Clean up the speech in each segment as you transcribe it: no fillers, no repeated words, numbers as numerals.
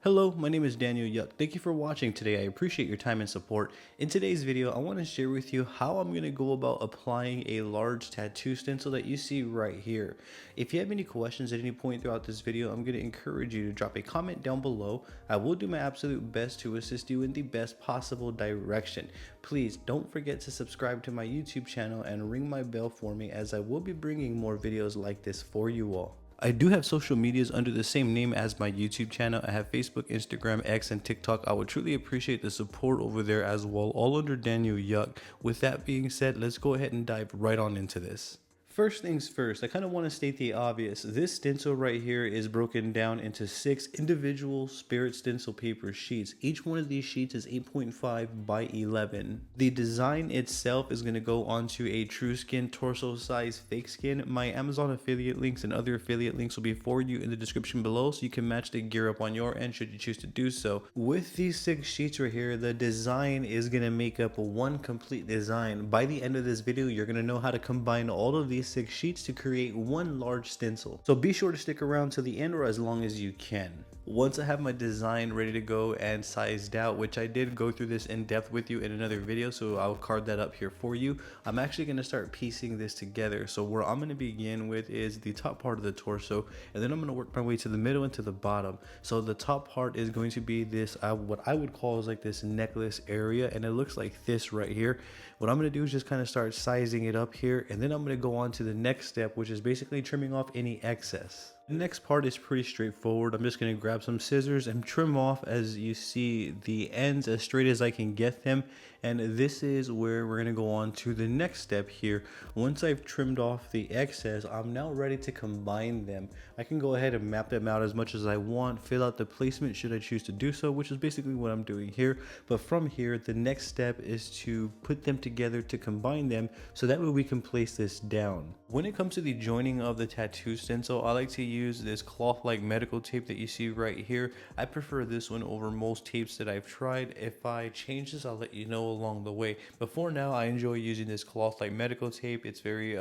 Hello, my name is Daniel Yuck. Thank you for watching today. I appreciate your time and support. In today's video, I want to share with you how I'm going to go about applying a large tattoo stencil that you see right here. If you have any questions at any point throughout this video, I'm going to encourage you to drop a comment down below. I will do my absolute best to assist you in the best possible direction. Please don't forget to subscribe to my YouTube channel and ring my bell for me, as I will be bringing more videos like this for you all. I do have social medias under the same name as my YouTube channel. I have Facebook, Instagram, X, and TikTok. I would truly appreciate the support over there as well, all under Daniel Yuck. With that being said, let's go ahead and dive right on into this. First things first, I kind of want to state the obvious. This stencil right here is broken down into 6 individual spirit stencil paper sheets. Each one of these sheets is 8.5 by 11. The design itself is going to go onto a Trueskin Torso Fake Skin. My Amazon affiliate links and other affiliate links will be for you in the description below, so you can match the gear up on your end should you choose to do so. With these 6 sheets right here, the design is going to make up one complete design. By the end of this video, you're going to know how to combine all of these 6 sheets to create one large stencil. So be sure to stick around to the end, or as long as you can. Once I have my design ready to go and sized out, which I did go through this in depth with you in another video, so I'll card that up here for you, I'm actually going to start piecing this together. So where I'm going to begin with is the top part of the torso, and then I'm going to work my way to the middle and to the bottom. So the top part is going to be this, what I would call is like this necklace area, and it looks like this right here. What I'm going to do is just kind of start sizing it up here, and then I'm going to go on to the next step, which is basically trimming off any excess. The next part is pretty straightforward. I'm just going to grab some scissors and trim off, as you see, the ends as straight as I can get them. And this is where we're going to go on to the next step here. Once I've trimmed off the excess, I'm now ready to combine them. I can go ahead and map them out as much as I want, fill out the placement should I choose to do so, which is basically what I'm doing here. But from here, the next step is to put them together to combine them, so that way we can place this down. When it comes to the joining of the tattoo stencil, I like to use this cloth-like medical tape that you see right here. I prefer this one over most tapes that I've tried. If I change this, I'll let you know along the way. But for now, I enjoy using this cloth-like medical tape. It's very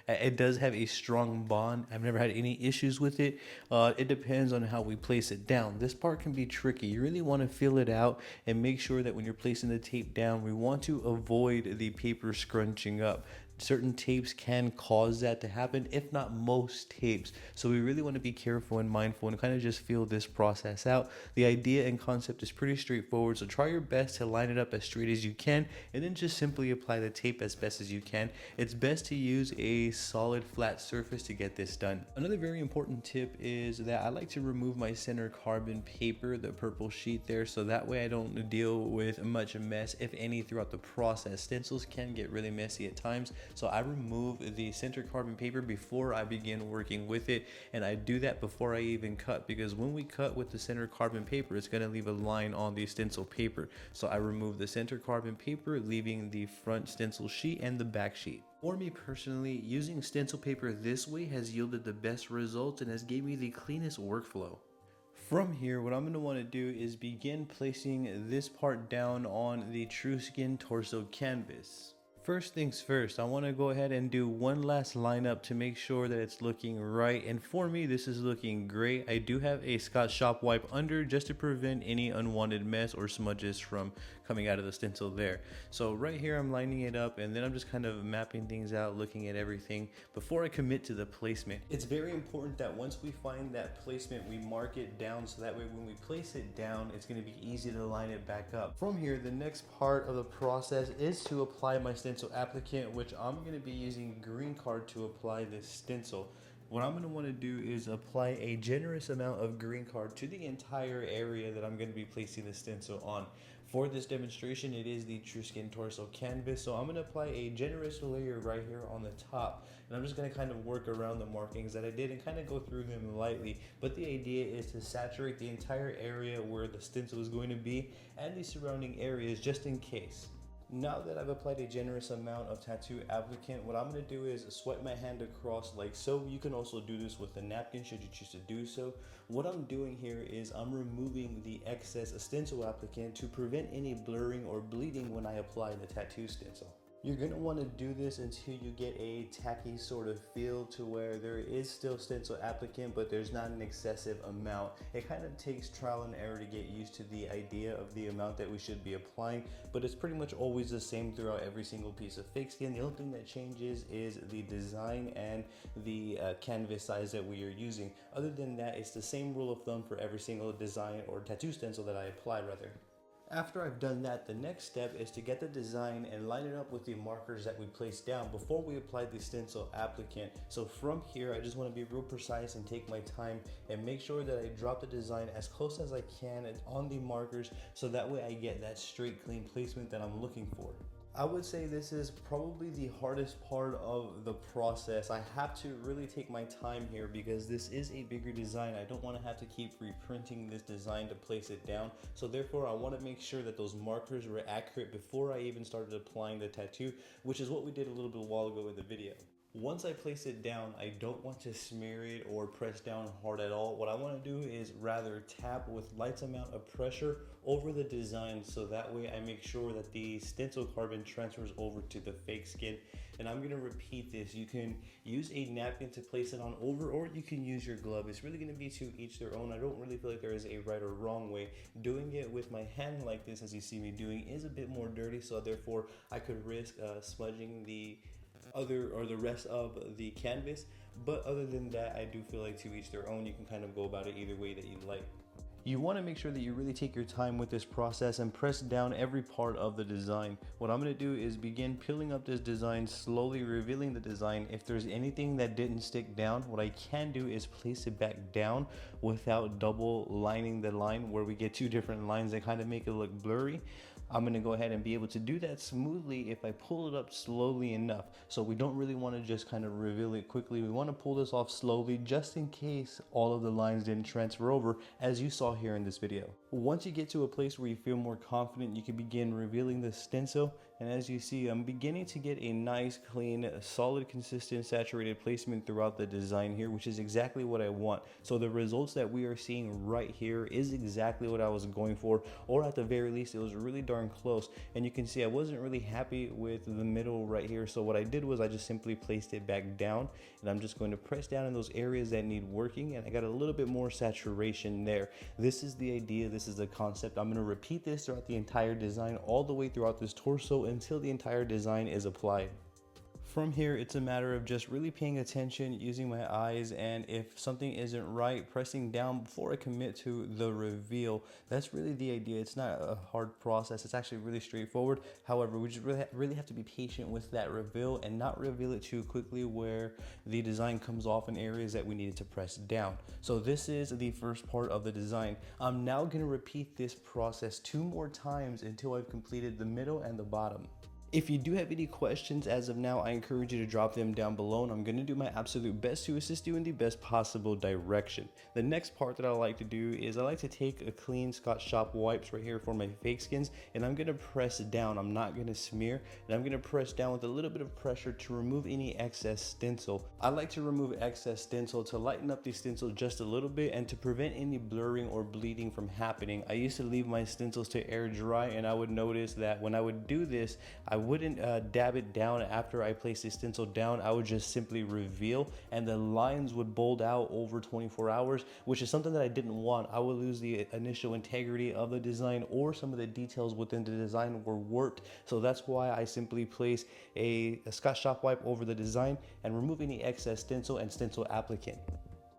it does have a strong bond. I've never had any issues with it. It depends on how we place it down. This part can be tricky. You really want to feel it out and make sure that when you're placing the tape down, we want to avoid the paper scrunching up. Certain tapes can cause that to happen, if not most tapes. So we really want to be careful and mindful and kind of just feel this process out. The idea and concept is pretty straightforward, so try your best to line it up as straight as you can, and then just simply apply the tape as best as you can. It's best to use a solid flat surface to get this done. Another very important tip is that I like to remove my center carbon paper, the purple sheet there, so that way I don't deal with much mess, if any, throughout the process. Stencils can get really messy at times, so I remove the center carbon paper before I begin working with it, and I do that before I even cut, because when we cut with the center carbon paper, it's going to leave a line on the stencil paper. So I remove the center carbon paper, leaving the front stencil sheet and the back sheet. For me personally, using stencil paper this way has yielded the best results and has gave me the cleanest workflow. From here, what I'm going to want to do is begin placing this part down on the Trueskin Torso canvas. First things first, I want to go ahead and do one last lineup to make sure that it's looking right, and for me this is looking great. I do have a Scotch shop wipe under just to prevent any unwanted mess or smudges from coming out of the stencil there. So right here I'm lining it up, and then I'm just kind of mapping things out, looking at everything before I commit to the placement. It's very important that once we find that placement, we mark it down, so that way when we place it down, it's going to be easy to line it back up. From here, the next part of the process is to apply my stencil applicant, which I'm going to be using Greencard to apply this stencil. What I'm going to want to do is apply a generous amount of Greencard to the entire area that I'm going to be placing the stencil on. For this demonstration, it is the Trueskin Torso canvas, so I'm going to apply a generous layer right here on the top, and I'm just going to kind of work around the markings that I did and kind of go through them lightly. But the idea is to saturate the entire area where the stencil is going to be and the surrounding areas, just in case. Now that I've applied a generous amount of tattoo applicant, what I'm going to do is swipe my hand across like so. You can also do this with a napkin should you choose to do so. What I'm doing here is I'm removing the excess stencil applicant to prevent any blurring or bleeding when I apply the tattoo stencil. You're going to want to do this until you get a tacky sort of feel to where there is still stencil applicant, but there's not an excessive amount. It kind of takes trial and error to get used to the idea of the amount that we should be applying, but it's pretty much always the same throughout every single piece of fake skin. The only thing that changes is the design and the canvas size that we are using. Other than that, it's the same rule of thumb for every single design or tattoo stencil that I apply rather. After I've done that, the next step is to get the design and line it up with the markers that we placed down before we apply the stencil applicant. So from here, I just want to be real precise and take my time and make sure that I drop the design as close as I can on the markers, so that way I get that straight, clean placement that I'm looking for. I would say this is probably the hardest part of the process. I have to really take my time here because this is a bigger design. I don't want to have to keep reprinting this design to place it down. So therefore, I want to make sure that those markers were accurate before I even started applying the tattoo, which is what we did a little bit while ago in the video. Once I place it down, I don't want to smear it or press down hard at all. What I want to do is rather tap with light amount of pressure over the design, so that way I make sure that the stencil carbon transfers over to the fake skin. And I'm going to repeat this. You can use a napkin to place it on over, or you can use your glove. It's really going to be to each their own. I don't really feel like there is a right or wrong way. Doing it with my hand like this, as you see me doing, is a bit more dirty, so therefore I could risk smudging the rest of the canvas. But other than that, I do feel like to each their own. You can kind of go about it either way that you like. You want to make sure that you really take your time with this process and press down every part of the design. What I'm going to do is begin peeling up this design, slowly revealing the design. If there's anything that didn't stick down, what I can do is place it back down without double lining the line, where we get two different lines that kind of make it look blurry. I'm going to go ahead and be able to do that smoothly if I pull it up slowly enough. So we don't really want to just kind of reveal it quickly. We want to pull this off slowly just in case all of the lines didn't transfer over, as you saw here in this video. Once you get to a place where you feel more confident, you can begin revealing the stencil. And as you see, I'm beginning to get a nice, clean, solid, consistent, saturated placement throughout the design here, which is exactly what I want. So the results that we are seeing right here is exactly what I was going for, or at the very least, it was really darn close. And you can see I wasn't really happy with the middle right here. So what I did was I just simply placed it back down, and I'm just going to press down in those areas that need working, and I got a little bit more saturation there. This is the idea. This is the concept. I'm going to repeat this throughout the entire design, all the way throughout this torso, until the entire design is applied. From here, it's a matter of just really paying attention, using my eyes, and if something isn't right, pressing down before I commit to the reveal. That's really the idea. It's not a hard process. It's actually really straightforward. However, we just really have to be patient with that reveal and not reveal it too quickly where the design comes off in areas that we needed to press down. So this is the first part of the design. I'm now going to repeat this process 2 more times until I've completed the middle and the bottom. If you do have any questions as of now, I encourage you to drop them down below, and I'm going to do my absolute best to assist you in the best possible direction. The next part that I like to do is I like to take a clean Scotch Shop wipes right here for my fake skins, and I'm going to press down. I'm not going to smear, and I'm going to press down with a little bit of pressure to remove any excess stencil. I like to remove excess stencil to lighten up the stencil just a little bit and to prevent any blurring or bleeding from happening. I used to leave my stencils to air dry, and I would notice that when I would do this, I wouldn't dab it down after I placed the stencil down. I would just simply reveal, and the lines would bold out over 24 hours, which is something that I didn't want. I would lose the initial integrity of the design, or some of the details within the design were warped. So that's why I simply place a Scotch Shop wipe over the design and remove any excess stencil and stencil applicant.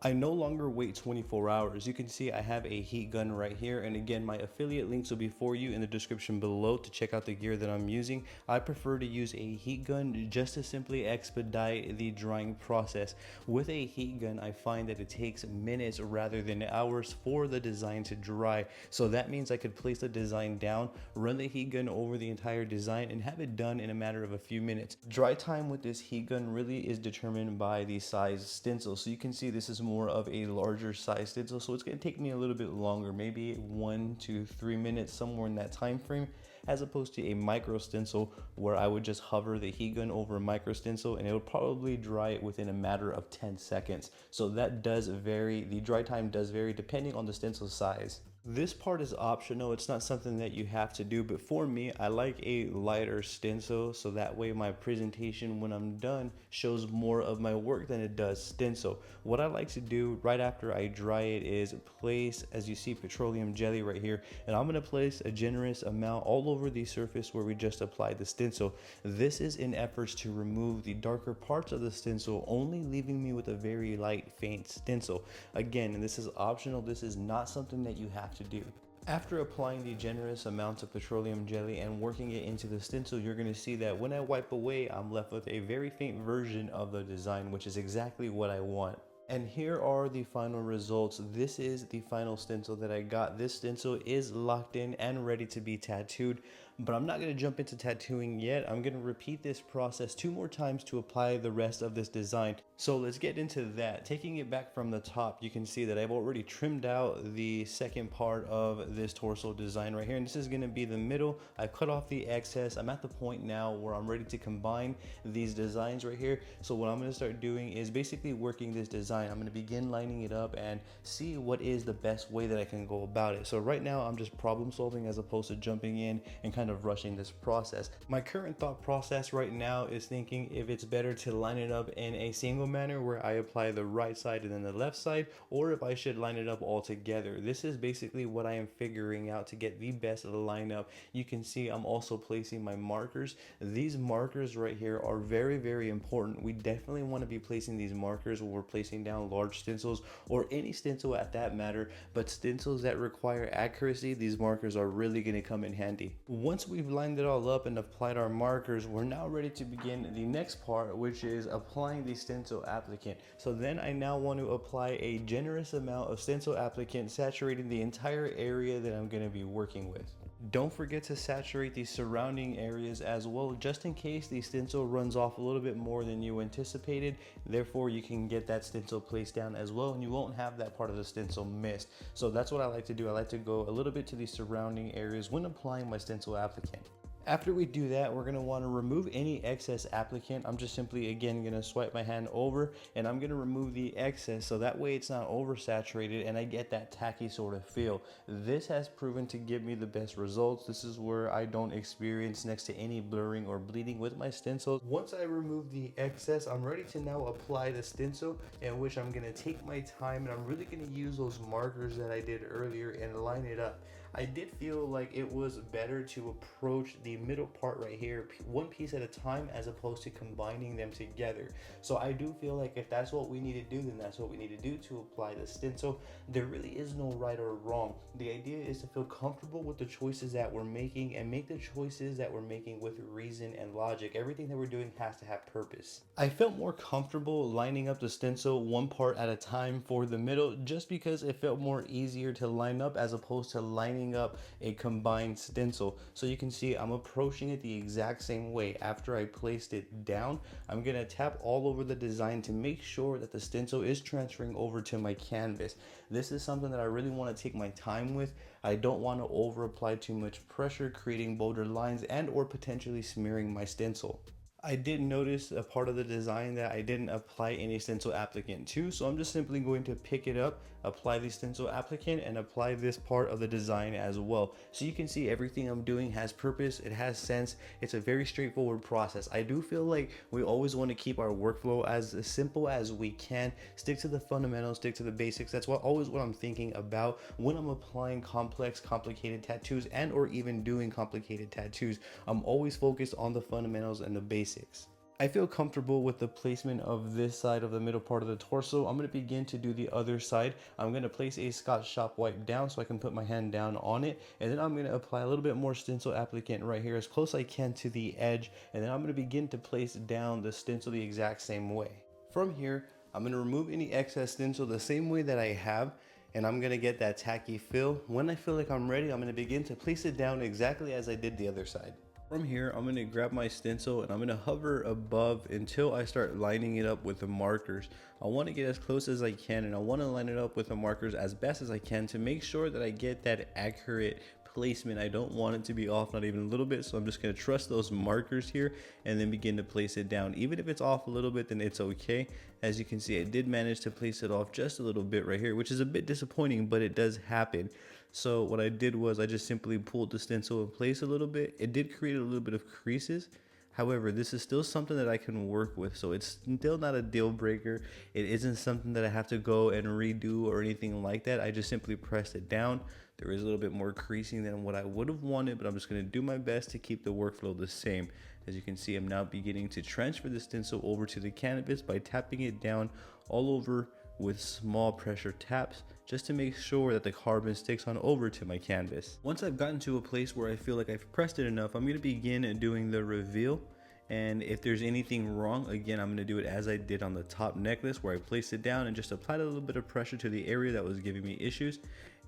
I no longer wait 24 hours. You can see I have a heat gun right here, and again, my affiliate links will be for you in the description below to check out the gear that I'm using. I prefer to use a heat gun just to simply expedite the drying process. With a heat gun, I find that it takes minutes rather than hours for the design to dry. So that means I could place the design down, run the heat gun over the entire design, and have it done in a matter of a few minutes. Dry time with this heat gun really is determined by the size stencil. So you can see this is more of a larger size stencil, so it's going to take me a little bit longer, maybe 1 to 3 minutes, somewhere in that time frame, as opposed to a micro stencil where I would just hover the heat gun over a micro stencil and it would probably dry it within a matter of 10 seconds. So that does vary. The dry time does vary depending on the stencil size. This part is optional, it's not something that you have to do, but for me, I like a lighter stencil so that way my presentation when I'm done shows more of my work than it does stencil. What I like to do right after I dry it is place, as you see, petroleum jelly right here, and I'm going to place a generous amount all over the surface where we just applied the stencil. This is in efforts to remove the darker parts of the stencil, only leaving me with a very light, faint stencil. Again, and this is optional, this is not something that you have to do. After applying the generous amounts of petroleum jelly and working it into the stencil, you're going to see that when I wipe away, I'm left with a very faint version of the design, which is exactly what I want. And here are the final results. This is the final stencil that I got. This stencil is locked in and ready to be tattooed, but I'm not going to jump into tattooing yet. I'm going to repeat this process 2 more times to apply the rest of this design. So let's get into that. Taking it back from the top, you can see that I've already trimmed out the second part of this torso design right here, and this is going to be the middle. I've cut off the excess. I'm at the point now where I'm ready to combine these designs right here. So what I'm going to start doing is basically working this design. I'm going to begin lining it up and see what is the best way that I can go about it. So right now I'm just problem solving as opposed to jumping in and kind of rushing this process. My current thought process right now is thinking if it's better to line it up in a single manner where I apply the right side and then the left side, or if I should line it up all together. This is basically what I am figuring out to get the best lineup. You can see I'm also placing my markers. These markers right here are very, very important. We definitely want to be placing these markers when we're placing down large stencils or any stencil at that matter, but stencils that require accuracy, these markers are really going to come in handy. Once we've lined it all up and applied our markers, we're now ready to begin the next part, which is applying the stencil applicant. So then I now want to apply a generous amount of stencil applicant, saturating the entire area that I'm going to be working with. Don't forget to saturate the surrounding areas as well, just in case the stencil runs off a little bit more than you anticipated. Therefore, you can get that stencil placed down as well, and you won't have that part of the stencil missed. So that's what I like to do. I like to go a little bit to the surrounding areas when applying my stencil applicant. After we do that, we're going to want to remove any excess applicant. I'm just simply, again, going to swipe my hand over and I'm going to remove the excess so that way it's not oversaturated and I get that tacky sort of feel. This has proven to give me the best results. This is where I don't experience next to any blurring or bleeding with my stencils. Once I remove the excess, I'm ready to now apply the stencil, in which I'm going to take my time and I'm really going to use those markers that I did earlier and line it up. I did feel like it was better to approach the middle part right here one piece at a time as opposed to combining them together. So I do feel like if that's what we need to do, then that's what we need to do to apply the stencil. There really is no right or wrong. The idea is to feel comfortable with the choices that we're making and make the choices that we're making with reason and logic. Everything that we're doing has to have purpose. I felt more comfortable lining up the stencil one part at a time for the middle just because it felt more easier to line up as opposed to lining up a combined stencil. So you can see I'm approaching it the exact same way. After I placed it down, I'm gonna tap all over the design to make sure that the stencil is transferring over to my canvas. This is something that I really want to take my time with. I don't want to over apply too much pressure, creating bolder lines and or potentially smearing my stencil. I did notice a part of the design that I didn't apply any stencil applicant to, so I'm just simply going to pick it up, apply the stencil applicant, and apply this part of the design as well. So you can see everything I'm doing has purpose, it has sense, it's a very straightforward process. I do feel like we always want to keep our workflow as simple as we can, stick to the fundamentals, stick to the basics. That's always what I'm thinking about when I'm applying complex, complicated tattoos and or even doing complicated tattoos. I'm always focused on the fundamentals and the basics. I feel comfortable with the placement of this side of the middle part of the torso. I'm going to begin to do the other side. I'm going to place a Scotch Shop wipe down so I can put my hand down on it, and then I'm going to apply a little bit more stencil applicant right here as close as I can to the edge, and then I'm going to begin to place down the stencil the exact same way. From here, I'm going to remove any excess stencil the same way that I have, and I'm going to get that tacky feel. When I feel like I'm ready, I'm going to begin to place it down exactly as I did the other side. From here, I'm going to grab my stencil and I'm going to hover above until I start lining it up with the markers. I want to get as close as I can, and I want to line it up with the markers as best as I can to make sure that I get that accurate placement. I don't want it to be off, not even a little bit, so I'm just going to trust those markers here and then begin to place it down. Even if it's off a little bit, then it's okay. As you can see, I did manage to place it off just a little bit right here, which is a bit disappointing, but it does happen. So what I did was I just simply pulled the stencil in place a little bit. It did create a little bit of creases. However, this is still something that I can work with, so it's still not a deal breaker. It isn't something that I have to go and redo or anything like that. I just simply pressed it down. There is a little bit more creasing than what I would have wanted, but I'm just going to do my best to keep the workflow the same. As you can see, I'm now beginning to transfer the stencil over to the canvas by tapping it down all over with small pressure taps, just to make sure that the carbon sticks on over to my canvas. Once I've gotten to a place where I feel like I've pressed it enough, I'm going to begin doing the reveal. And if there's anything wrong, again, I'm going to do it as I did on the top necklace, where I placed it down and just applied a little bit of pressure to the area that was giving me issues.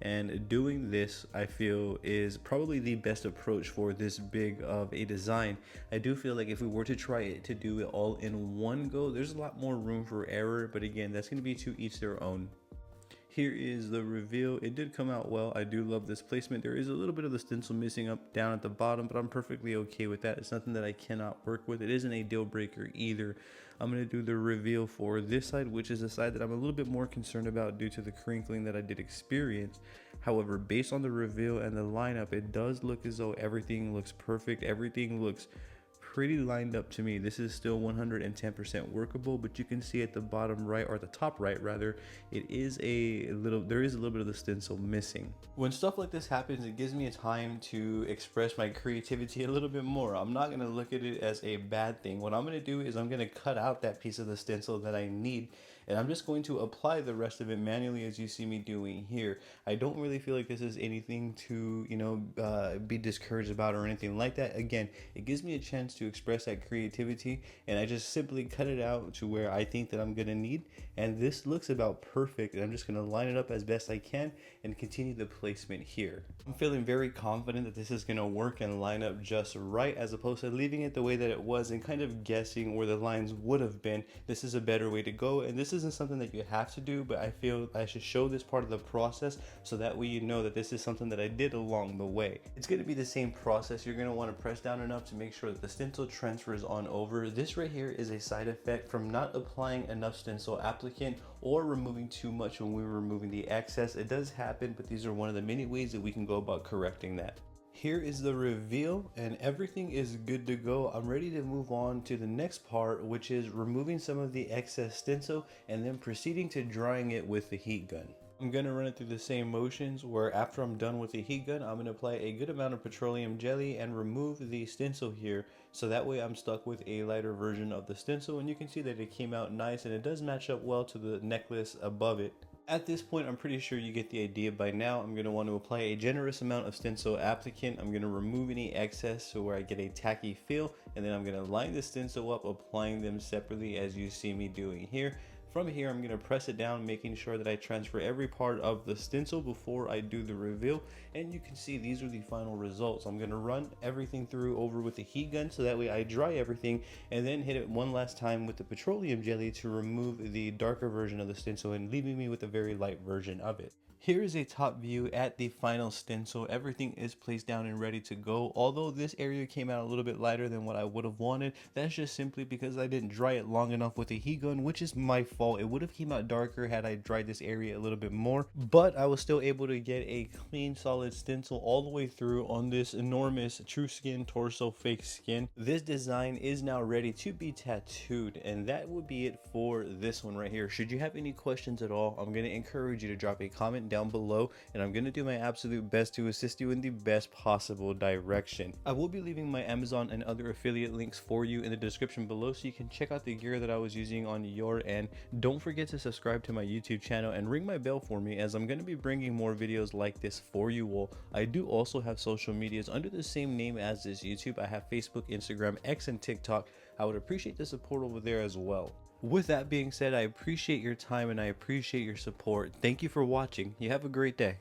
And doing this, I feel, is probably the best approach for this big of a design. I do feel like if we were to try it to do it all in one go, there's a lot more room for error, but again, that's going to be to each their own. Here is the reveal. It did come out well. I do love this placement. There is a little bit of the stencil missing down at the bottom, but I'm perfectly okay with that. It's nothing that I cannot work with. It isn't a deal breaker either. I'm going to do the reveal for this side, which is the side that I'm a little bit more concerned about due to the crinkling that I did experience. However, based on the reveal and the lineup, it does look as though everything looks perfect. Everything looks pretty lined up to me. This is still 110% workable, but you can see at the bottom right, or the top right rather, there is a little bit of the stencil missing. When stuff like this happens, it gives me a time to express my creativity a little bit more. I'm not going to look at it as a bad thing. What I'm going to do is I'm going to cut out that piece of the stencil that I need, and I'm just going to apply the rest of it manually, as you see me doing here. I don't really feel like this is anything to be discouraged about or anything like that. Again, it gives me a chance to express that creativity, and I just simply cut it out to where I think that I'm gonna need, and this looks about perfect, and I'm just gonna line it up as best I can and continue the placement here. I'm feeling very confident that this is gonna work and line up just right, as opposed to leaving it the way that it was and kind of guessing where the lines would have been. This is a better way to go, and this isn't something that you have to do, but I feel I should show this part of the process so that way you know that this is something that I did along the way. It's going to be the same process. You're going to want to press down enough to make sure that the stencil transfers on over. This right here is a side effect from not applying enough stencil applicant or removing too much when we were removing the excess. It does happen, but these are one of the many ways that we can go about correcting that. Here is the reveal, and everything is good to go. I'm ready to move on to the next part, which is removing some of the excess stencil and then proceeding to drying it with the heat gun. I'm going to run it through the same motions, where after I'm done with the heat gun, I'm going to apply a good amount of petroleum jelly and remove the stencil here, so that way I'm stuck with a lighter version of the stencil, and you can see that it came out nice and it does match up well to the necklace above it. At this point, I'm pretty sure you get the idea by now. I'm going to want to apply a generous amount of stencil applicant. I'm going to remove any excess so where I get a tacky feel, and then I'm going to line the stencil up, applying them separately as you see me doing here. From here, I'm going to press it down, making sure that I transfer every part of the stencil before I do the reveal. And you can see these are the final results. I'm going to run everything through over with the heat gun, so that way I dry everything, and then hit it one last time with the petroleum jelly to remove the darker version of the stencil and leaving me with a very light version of it. Here is a top view at the final stencil. Everything is placed down and ready to go. Although this area came out a little bit lighter than what I would have wanted, that's just simply because I didn't dry it long enough with the heat gun, which is my fault. It would have came out darker had I dried this area a little bit more, but I was still able to get a clean, solid stencil all the way through on this enormous Trueskin Torso Fake Skin. This design is now ready to be tattooed, and that would be it for this one right here. Should you have any questions at all, I'm going to encourage you to drop a comment down below, and I'm going to do my absolute best to assist you in the best possible direction. I will be leaving my Amazon and other affiliate links for you in the description below, so you can check out the gear that I was using on your end. Don't forget to subscribe to my YouTube channel and ring my bell for me, as I'm going to be bringing more videos like this for you all. I do also have social medias under the same name as this YouTube. I have Facebook, Instagram, X, and TikTok. I would appreciate the support over there as well. With that being said, I appreciate your time and I appreciate your support. Thank you for watching. You have a great day.